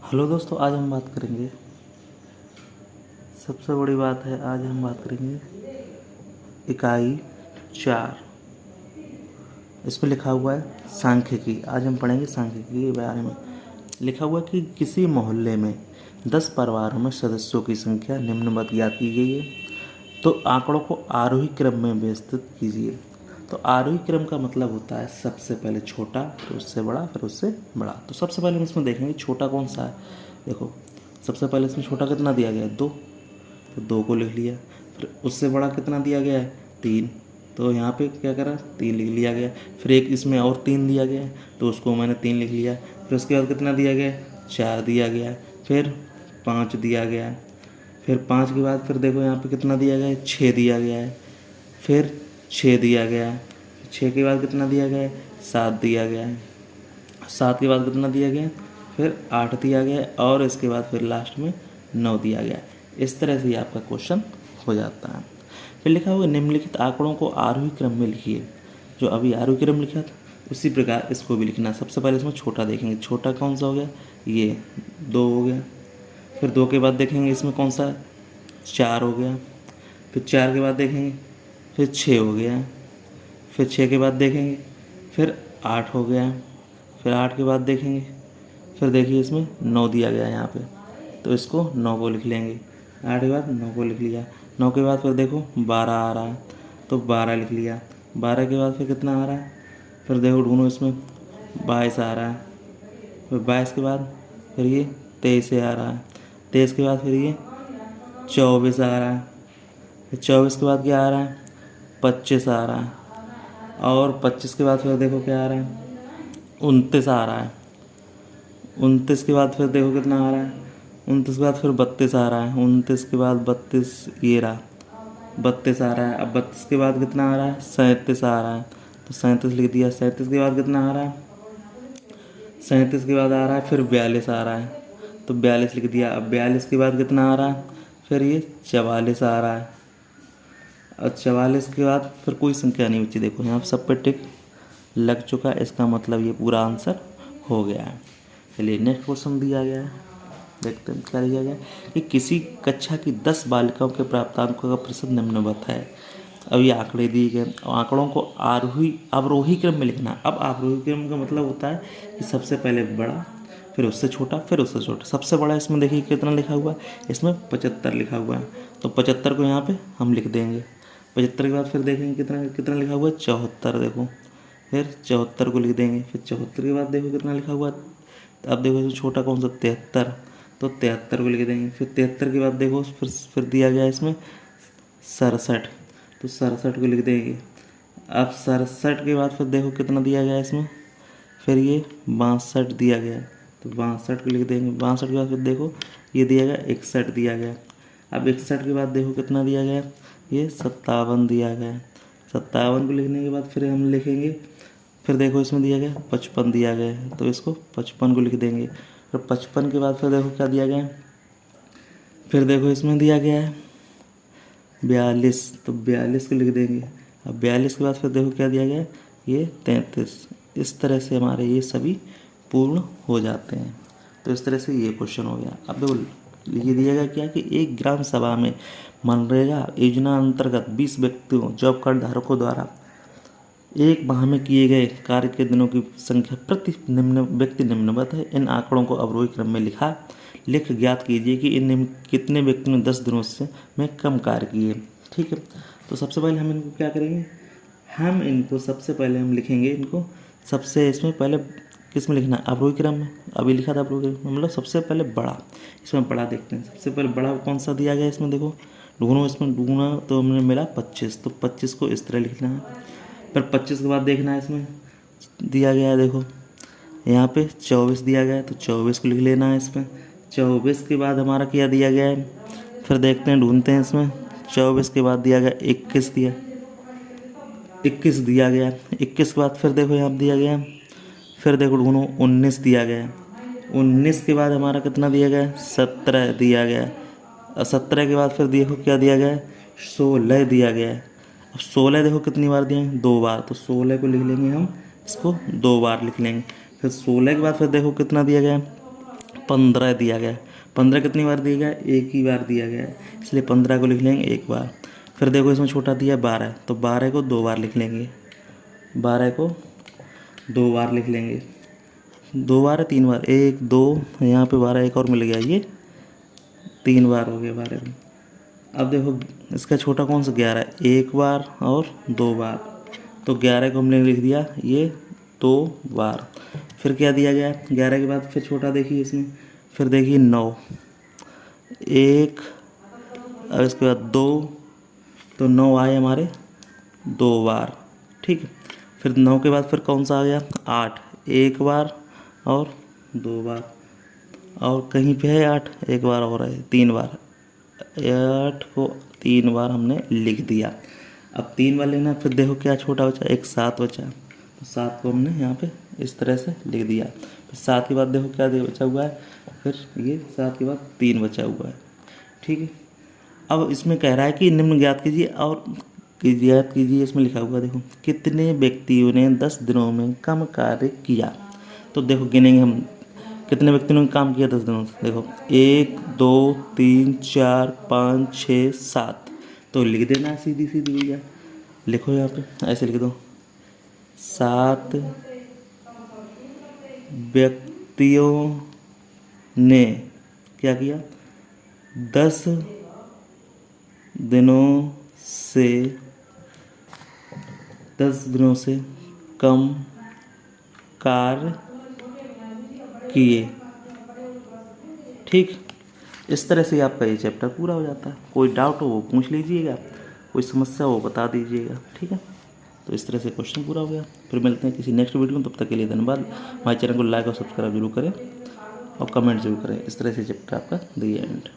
Hello दोस्तों, आज हम बात करेंगे। सबसे बड़ी बात है, आज हम बात करेंगे इकाई 4। इस पर लिखा हुआ है सांख्यिकी। आज हम पढ़ेंगे सांख्यिकी के बारे में। लिखा हुआ है कि किसी मोहल्ले में 10 परिवारों में सदस्यों की संख्या निम्नवत ज्ञात की गई है, तो आंकड़ों को आरोही क्रम में व्यवस्थित कीजिए। तो आरोही क्रम का मतलब होता है सबसे पहले छोटा, फिर उससे बड़ा, फिर उससे बड़ा। तो सबसे पहले हम इसमें देखेंगे छोटा कौन सा है। देखो, सबसे पहले इसमें छोटा कितना दिया गया है, 2, तो 2 को लिख लिया। फिर उससे बड़ा कितना दिया गया है, 3, तो यहाँ पे क्या करा, 3 लिख लिया गया। फिर एक इसमें और 3 दिया गया है, तो उसको मैंने 3 लिख लिया। फिर उसके बाद कितना दिया गया है, 4 दिया गया है। फिर 5 दिया गया है। फिर 5 के बाद फिर देखो यहाँ पे कितना दिया गया है, 6 दिया गया है। फिर 6 दिया गया है। 6 के बाद कितना दिया गया है, 7 दिया गया है। 7 के बाद कितना दिया गया है, फिर 8 दिया गया है। और इसके बाद फिर लास्ट में 9 दिया गया है। इस तरह से ये आपका क्वेश्चन हो जाता है। फिर लिखा हुआ निम्नलिखित आंकड़ों को आरोही क्रम में लिखिए। जो अभी आरोही क्रम लिखा था उसी प्रकार इसको भी लिखना है। सबसे पहले इसमें छोटा देखेंगे, छोटा कौन सा हो गया, ये 2 हो गया। फिर 2 के बाद देखेंगे इसमें कौन सा है, 4 हो गया। फिर 4 के बाद देखेंगे, फिर 6 हो गया। फिर 6 के बाद देखेंगे, फिर 8 हो गया। फिर 8 के बाद देखेंगे, फिर देखिए इसमें 9 दिया गया है यहाँ पे, तो इसको 9 को लिख लेंगे। 8 के बाद 9 को लिख लिया। 9 के बाद फिर देखो 12 आ रहा है, तो 12 लिख लिया। 12 के बाद फिर कितना आ रहा है, फिर देखो ढूंढो, इसमें 22 आ रहा है। फिर 22 के बाद फिर ये 23 आ रहा है। 23 के बाद फिर ये 24 आ रहा है। फिर 24 के बाद क्या आ रहा है, 25 आ रहा है। और 25 के बाद फिर देखो क्या आ रहा है, 29 आ रहा है। 29 के बाद फिर देखो कितना आ रहा है, 29 के बाद फिर 32 आ रहा है। 29 के बाद 32, ये रहा 32 आ रहा है। अब 32 के बाद कितना आ रहा है, 37 आ रहा है, तो 37 लिख दिया। 37 के बाद कितना आ रहा है, 37 के बाद आ रहा है फिर 42 आ रहा है, तो 42 लिख दिया। अब 42 के बाद कितना आ रहा है, फिर ये 44 आ रहा है। और 44 के बाद फिर कोई संख्या नहीं बची। देखो यहाँ सब पे टिक लग चुका है, इसका मतलब ये पूरा आंसर हो गया है। चलिए नेक्स्ट क्वेश्चन दिया गया है, देखते हैं क्या दिया गया है कि किसी कक्षा की 10 बालिकाओं के प्राप्तांकों का प्रतिशत निम्नवत है। अब ये आंकड़े दिए गए और आंकड़ों को आरोही अवरोही क्रम में लिखना। अब आरोही क्रम का मतलब होता है कि सबसे पहले बड़ा, फिर उससे छोटा, फिर उससे छोटा। सबसे बड़ा इसमें देखिए कितना लिखा हुआ है, इसमें 75 लिखा हुआ है, तो 75 को यहाँ पे हम लिख देंगे। 75 के बाद फिर देखेंगे कितना कितना लिखा हुआ है, 74। देखो फिर 74 को लिख देंगे। फिर 74 के बाद देखो कितना लिखा हुआ है, तो अब देखो छोटा कौन सा, 73, तो 73 को लिख देंगे। फिर 73 के बाद देखो फिर दिया गया इसमें 67, तो 67 को लिख देंगे। अब 67 के बाद फिर देखो कितना दिया गया इसमें, फिर ये 62 दिया गया, तो 62 को लिख देंगे। 62 के बाद फिर देखो ये दिया गया 61 दिया गया। अब 61 के बाद देखो कितना दिया गया, ये 57 दिया गया। 57 को लिखने के बाद फिर हम लिखेंगे, फिर देखो इसमें दिया गया 55 दिया गया है, तो इसको 55 को लिख देंगे। फिर 55 के बाद फिर देखो क्या दिया गया है, फिर देखो इसमें दिया गया है 42, तो 42 को लिख देंगे। अब 42 के बाद फिर देखो क्या दिया गया है, ये 33। इस तरह से हमारे ये सभी पूर्ण हो जाते हैं। तो इस तरह से ये क्वेश्चन हो गया। अब देखो ये दिया गया क्या कि एक ग्राम सभा में मनरेगा योजना अंतर्गत 20 व्यक्तियों जॉब कार्ड धारकों द्वारा एक माह में किए गए कार्य के दिनों की संख्या प्रति व्यक्ति निम्नवत है। इन आंकड़ों को अवरोही क्रम में लिख ज्ञात कीजिए कि इन कितने व्यक्तियों ने 10 दिनों से में कम कार्य किए। ठीक है, तो सबसे पहले हम इनको क्या करेंगे, हम इनको सबसे पहले हम लिखेंगे इनको सबसे इसमें पहले किस में लिखना है, अवरोही क्रम में। अभी लिखा था अवरोही क्रम में, मतलब सबसे पहले बड़ा। इसमें बड़ा देखते हैं, सबसे पहले बड़ा कौन सा दिया गया इसमें, देखो ढूंढो, इसमें ढूंढना तो हमने मिला 25, तो 25 को इस तरह लिखना है। फिर 25 के बाद देखना है इसमें दिया गया है, देखो यहाँ पे 24 दिया गया है, तो 24 को लिख लेना है इसमें। 24 के बाद हमारा क्या दिया गया है, फिर देखते हैं ढूंढते हैं इसमें। 24 के बाद दिया गया 21 दिया, 21 दिया गया। 21 के बाद फिर देखो यहाँ दिया गया, फिर देखो ढूंढो 19 दिया गया। 19 के बाद हमारा कितना दिया गया, 17 दिया गया। और 17 के बाद फिर देखो क्या दिया गया, 16 दिया गया है। अब 16 देखो कितनी बार दिए हैं, 2 बार, तो 16 को लिख लेंगे हम, इसको 2 बार लिख लेंगे। फिर 16 के बाद फिर देखो कितना दिया गया है, 15 दिया गया है। 15 कितनी बार दिया गया है? एक ही बार दिया गया है, इसलिए 15 को लिख लेंगे एक बार। फिर देखो इसमें छोटा दिया है 12, तो 12 को 2 बार लिख लेंगे। 12 को 2 बार लिख लेंगे। 2 बार है 3 बार, 1 2, यहाँ पे 12 एक और मिल गया, ये 3 बार हो गए 12 में। अब देखो इसका छोटा कौन सा 11 है, एक बार और 2 बार, तो 11 को हमने लिख दिया ये 2 बार। फिर क्या दिया गया है 11 के बाद? फिर छोटा देखिए इसमें, फिर देखिए 9, एक, अब इसके बाद 2, तो 9 आए हमारे 2 बार, ठीक है। फिर 9 के बाद फिर कौन सा आ गया? 8, एक बार और 2 बार, और कहीं पे है 8, एक बार और है 3 बार। 8 को 3 बार हमने लिख दिया। अब 3 बार लेना, फिर देखो क्या छोटा बचा, एक 7 बचा, तो 7 को हमने यहाँ पे इस तरह से लिख दिया। फिर 7 के बाद देखो क्या बचा हुआ है, फिर ये 7 के बाद 3 बचा हुआ है, ठीक है। अब इसमें कह रहा है कि निम्न ज्ञात कीजिए, और ज्ञात कीजिए इसमें लिखा हुआ देखो, कितने व्यक्तियों ने 10 दिनों में कम कार्य किया। तो देखो गिनेंगे हम, कितने व्यक्तियों ने काम किया 10 दिनों से। देखो 1 2 3 4 5 6 7, तो लिख देना है सीधी सीधी भैया। लिखो यहाँ पे ऐसे लिख दो, 7 व्यक्तियों ने क्या किया, 10 दिनों से 10 दिनों से कम कार्य किए, ठीक। इस तरह से आपका ये चैप्टर पूरा हो जाता है। कोई डाउट हो वो पूछ लीजिएगा, कोई समस्या हो बता दीजिएगा, ठीक है। तो इस तरह से क्वेश्चन पूरा हो गया। फिर मिलते हैं किसी नेक्स्ट वीडियो में, तब तक के लिए धन्यवाद। हमारे चैनल को लाइक और सब्सक्राइब जरूर करें और कमेंट जरूर करें। इस तरह से चैप्टर आपका द एंड।